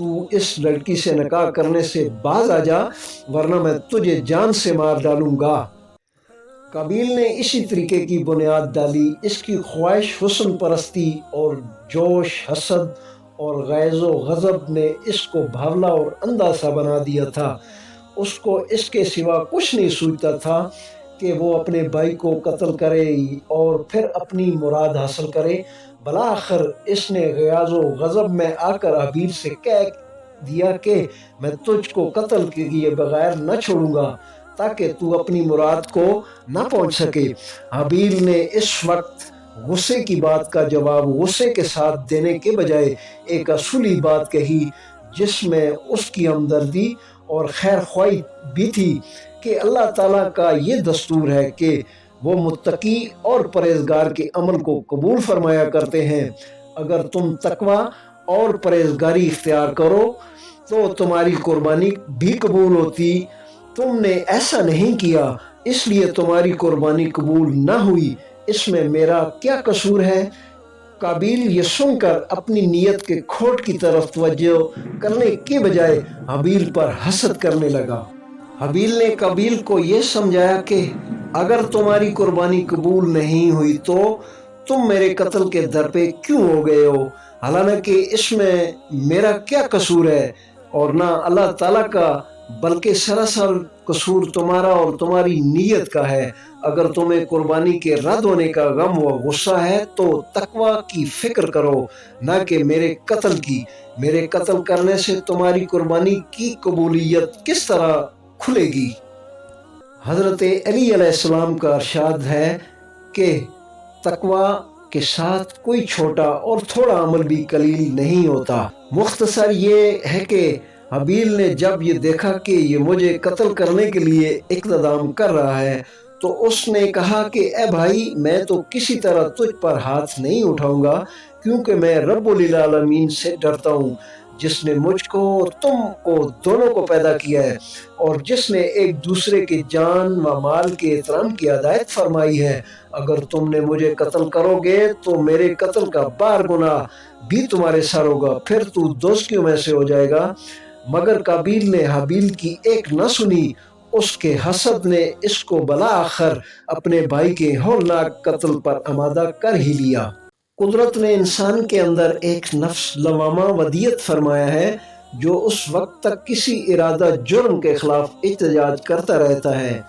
تو اس لڑکی سے نکاح کرنے سے باز آ جا ورنہ میں تجھے جان سے مار ڈالوں گا۔ قابیل نے اسی طریقے کی بنیاد ڈالی۔ اس کی خواہش، حسن پرستی اور جوش، حسد اور غیظ و غضب نے اس کو بھاولا اور اندھا سا بنا دیا تھا۔ اس کو اس کے سوا کچھ نہیں سوچتا تھا کہ وہ اپنے بھائی کو قتل کرے اور پھر اپنی مراد حاصل کرے۔ بالآخر اس نے غیظ و غضب میں آ کر حابیل سے کہہ دیا کہ میں تجھ کو قتل کیے بغیر نہ چھوڑوں گا تاکہ تو اپنی مراد کو نہ پہنچ سکے۔ حابیل نے اس وقت غصے کی بات کا جواب غصے کے ساتھ دینے کے بجائے ایک اصولی بات کہی جس میں اس کی ہمدردی اور خیر خواہی بھی تھی کہ اللہ تعالیٰ کا یہ دستور ہے کہ وہ متقی اور پرہیزگار کے عمل کو قبول فرمایا کرتے ہیں۔ اگر تم تقوی اور پرہیزگاری اختیار کرو تو تمہاری قربانی بھی قبول ہوتی۔ تم نے ایسا نہیں کیا اس لیے تمہاری قربانی قبول نہ ہوئی، اس میں میرا کیا قصور ہے؟ قابیل یہ سن کر اپنی نیت کے کھوٹ کی طرف توجہ کرنے کے بجائے حابیل پر حسد کرنے لگا۔ حابیل نے قابیل کو یہ سمجھایا کہ اگر تمہاری قربانی قبول نہیں ہوئی تو تم میرے قتل کے در پہ کیوں ہو گئے ہو، حالانکہ اس میں میرا کیا قصور ہے اور نہ اللہ تعالیٰ کا، بلکہ سراسر قصور تمہارا اور تمہاری نیت کا ہے۔ اگر تمہیں قربانی کے رد ہونے کا غم و غصہ ہے تو تقوی کی فکر کرو نہ کہ میرے قتل کی۔ میرے قتل کرنے سے تمہاری قربانی کی قبولیت کس طرح کھلے گی؟ حضرت علی علیہ السلام کا ارشاد ہے کہ تقوی کے ساتھ کوئی چھوٹا اور تھوڑا عمل بھی قلیل نہیں ہوتا۔ مختصر یہ ہے کہ حابیل نے جب یہ دیکھا کہ یہ مجھے قتل کرنے کے لیے اقدام کر رہا ہے تو اس نے کہا کہ اے بھائی، میں تو کسی طرح تجھ پر ہاتھ نہیں اٹھاؤں گا کیونکہ میں رب العالمین سے ڈرتا ہوں جس نے مجھ کو اور تم کو دونوں کو پیدا کیا ہے اور جس نے ایک دوسرے کے جان و مال کے احترام کی ہدایت فرمائی ہے۔ اگر تم نے مجھے قتل کرو گے تو میرے قتل کا بار گناہ بھی تمہارے سر ہوگا، پھر تو دوزخیوں میں سے ہو جائے گا۔ مگر قابیل نے حابیل کی ایک نہ سنی۔ اس کے حسد نے اس کو بالآخر اپنے بھائی کے ہولناک قتل پر آمادہ کر ہی لیا۔ قدرت نے انسان کے اندر ایک نفس لوامہ ودیت فرمایا ہے جو اس وقت تک کسی ارادہ جرم کے خلاف احتجاج کرتا رہتا ہے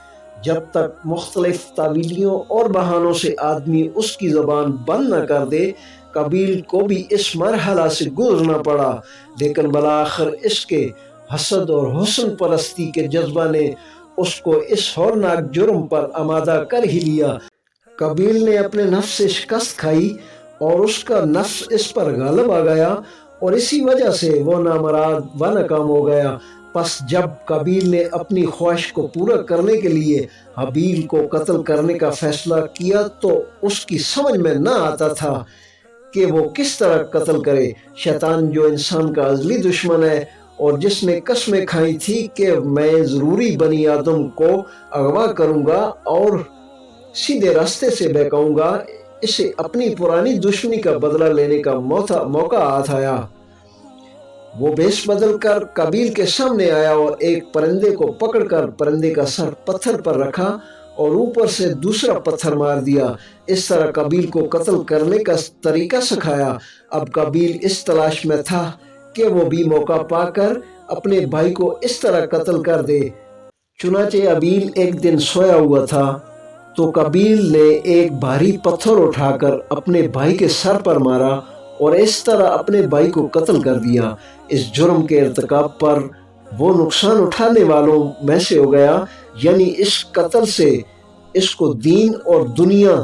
جب تک مختلف تعویلیوں اور بہانوں سے آدمی اس کی زبان بند نہ کر دے۔ قابیل کو بھی اس مرحلہ سے گزرنا پڑا، لیکن بالآخر اس کے حسد اور حسن پرستی کے جذبہ نے اس کو اس ہولناک جرم پر آمادہ کر ہی لیا۔ قابیل نے اپنے نفس سے شکست کھائی اور اس کا نفس اس پر غالب آ گیا اور اسی وجہ سے وہ نامراد و ناکام ہو گیا۔ پس جب قابیل نے اپنی خواہش کو پورا کرنے کے لیے حابیل کو قتل کرنے کا فیصلہ کیا تو اس کی سمجھ میں نہ آتا تھا کہ وہ کس طرح قتل کرے۔ شیطان جو انسان کا ازلی دشمن ہے اور جس نے قسمیں کھائی تھی کہ میں ضروری بنی آدم کو اغوا کروں گا اور سیدھے راستے سے بہکاؤں گا، اسے اپنی پرانی دشمنی کا بدلہ لینے کا موقع ہاتھ آیا۔ وہ بیس بدل کر قابیل کے سامنے آیا اور ایک پرندے کو پکڑ کر پرندے کا سر پتھر پر رکھا اور اوپر سے دوسرا پتھر مار دیا۔ اس طرح قابیل کو قتل کرنے کا طریقہ سکھایا۔ اب قابیل اس تلاش میں تھا کہ وہ بھی موقع پا کر اپنے بھائی کو اس طرح قتل کر دے۔ چنانچہ حابیل ایک دن سویا ہوا تھا تو قابیل نے ایک بھاری پتھر اٹھا کر اپنے بھائی کے سر پر مارا اور اس طرح اپنے بھائی کو قتل کر دیا۔ اس جرم کے ارتکاب پر وہ نقصان اٹھانے والوں میں سے ہو گیا، یعنی اس قتل سے اس کو دین اور دنیا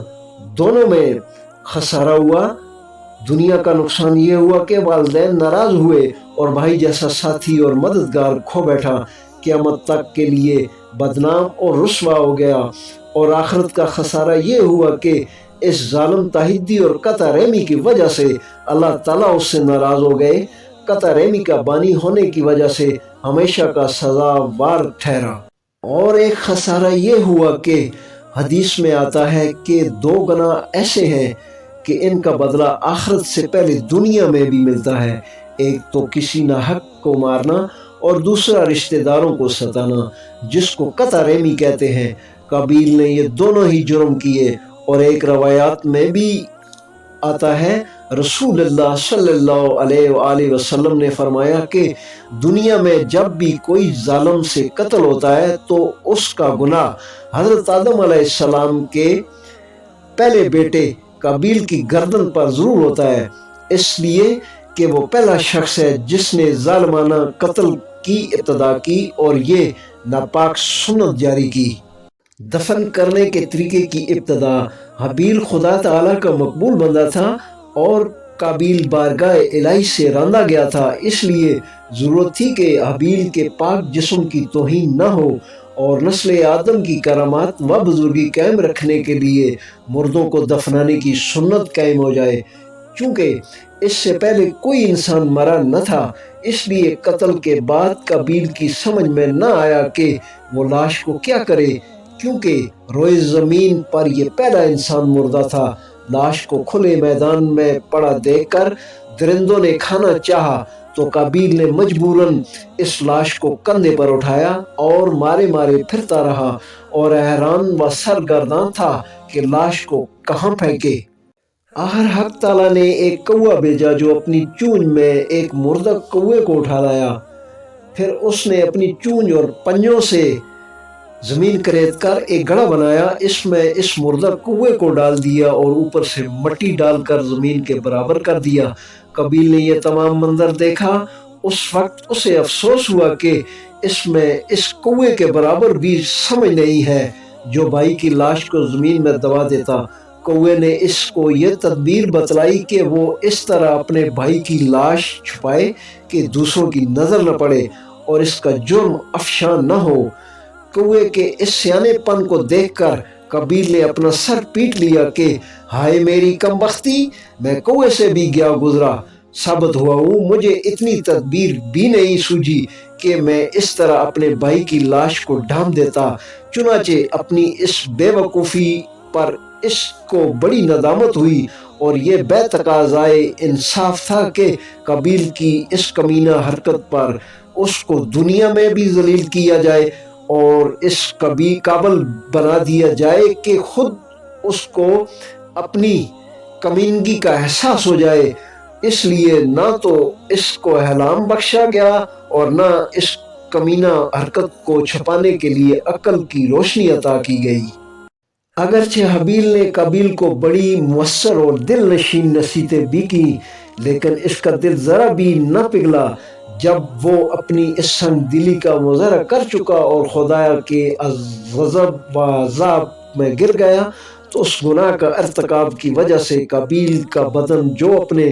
دونوں میں خسارہ ہوا۔ دنیا کا نقصان یہ ہوا کہ والدین ناراض ہوئے اور بھائی جیسا ساتھی اور مددگار کھو بیٹھا، قیامت تک کے لیے بدنام اور رسوا ہو گیا۔ اور آخرت کا خسارہ یہ ہوا کہ اس ظالم تحدی اور قطع رحمی کی وجہ سے اللہ تعالیٰ اس سے ناراض ہو گئے۔ قطع رحمی کا بانی ہونے کی وجہ سے ہمیشہ کا سزاوار ٹھہرا۔ اور ایک خسارہ یہ ہوا کہ حدیث میں آتا ہے کہ 2 گناہ ایسے ہیں کہ ان کا بدلہ آخرت سے پہلے دنیا میں بھی ملتا ہے۔ ایک تو کسی ناحق کو مارنا اور دوسرا رشتہ داروں کو ستانا، جس کو قطع رحمی کہتے ہیں۔ قابیل نے یہ دونوں ہی جرم کیے، اور ایک روایات میں بھی آتا ہے رسول اللہ صلی اللہ علیہ وآلہ وسلم نے فرمایا کہ دنیا میں جب بھی کوئی ظالم سے قتل ہوتا ہے تو اس کا گناہ حضرت آدم علیہ السلام کے پہلے بیٹے قابیل کی گردن پر ضرور ہوتا ہے، اس لیے کہ وہ پہلا شخص ہے جس نے ظالمانہ قتل کی ابتدا کی اور یہ ناپاک سنت جاری کی۔ دفن کرنے کے طریقے کی ابتدا، حابیل خدا تعالیٰ کا مقبول بندہ تھا اور قابیل بارگاہ الہی سے راندا گیا تھا، اس لیے ضرورت تھی کہ حابیل کے پاک جسم کی توہین نہ ہو اور نسل آدم کی کرامات و بزرگی قائم رکھنے کے لیے مردوں کو دفنانے کی سنت قائم ہو جائے۔ چونکہ اس سے پہلے کوئی انسان مرا نہ تھا، اس لیے قتل کے بعد قابیل کی سمجھ میں نہ آیا کہ وہ لاش کو کیا کرے، کیونکہ روئے زمین پر یہ پہلا انسان مردہ تھا۔ لاش کو کھلے میدان میں پڑا دیکھ کر درندوں نے کھانا چاہا تو قابیل نے مجبوراً اس لاش کو کندھے پر اٹھایا اور مارے مارے پھرتا رہا اور حیران و سرگرداں تھا کہ لاش کو کہاں پھینکے۔ آخر حق تعالیٰ نے ایک کوا بھیجا جو اپنی چونچ میں ایک مردہ کوے کو اٹھا لایا، پھر اس نے اپنی چونچ اور پنجوں سے زمین کریت کر ایک گڑھا بنایا، اس میں اس مردہ کوے کو ڈال دیا اور اوپر سے مٹی ڈال کر زمین کے برابر کر دیا۔ قابیل نے یہ تمام منظر دیکھا، اس وقت اسے افسوس ہوا کہ اس میں اس کوے کے برابر بھی سمجھ نہیں ہے جو بھائی کی لاش کو زمین میں دبا دیتا۔ کوے نے اس کو یہ تدبیر بتلائی کہ وہ اس طرح اپنے بھائی کی لاش چھپائے کہ دوسروں کی نظر نہ پڑے اور اس کا جرم افشاں نہ ہو۔ کوے کے اس سیانے پن کو دیکھ کر قابیل نے اپنا سر پیٹ لیا کہ ہائے میری کم بختی، میں کوے سے بھی گیا گزرا، ثابت ہوا ہوں مجھے اتنی تدبیر بھی نہیں سوجھی کہ میں اس طرح اپنے بھائی کی لاش کو ڈھانپ دیتا۔ چنانچہ اپنی اس بے وقوفی پر اس کو بڑی ندامت ہوئی اور یہ بے تقاضائے انصاف تھا کہ قابیل کی اس کمینہ حرکت پر اس کو دنیا میں بھی ذلیل کیا جائے اور اس قابل بنا دیا جائے کہ خود اس کو اپنی کمینگی کا احساس ہو جائے۔ اس لیے نہ تو اس کو احلام بخشا گیا اور نہ اس کمینہ حرکت کو چھپانے کے لیے عقل کی روشنی عطا کی گئی۔ اگرچہ حابیل نے قابیل کو بڑی مؤثر اور دل نشین نصیحتیں بھی کی، لیکن اس کا دل ذرا بھی نہ پگھلا۔ جب وہ اپنی اس سنگ دلی کا مظاہرہ کر چکا اور خدا کے غضب و عذاب میں گر گیا تو اس گناہ کا ارتکاب کی وجہ سے قابیل کا بدن جو اپنے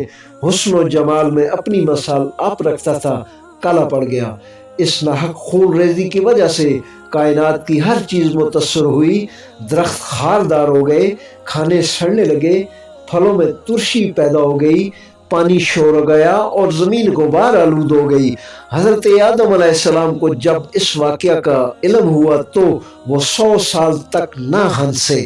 حسن و جمال میں اپنی مثال آپ رکھتا تھا کالا پڑ گیا۔ اس ناحق خون ریزی کی وجہ سے کائنات کی ہر چیز متاثر ہوئی، درخت خاردار ہو گئے، کھانے سڑنے لگے، پھلوں میں ترشی پیدا ہو گئی، پانی شور ہو گیا اور زمین غبار آلود ہو گئی۔ حضرت آدم علیہ السلام کو جب اس واقعہ کا علم ہوا تو وہ 100 سال تک نہ ہنسے۔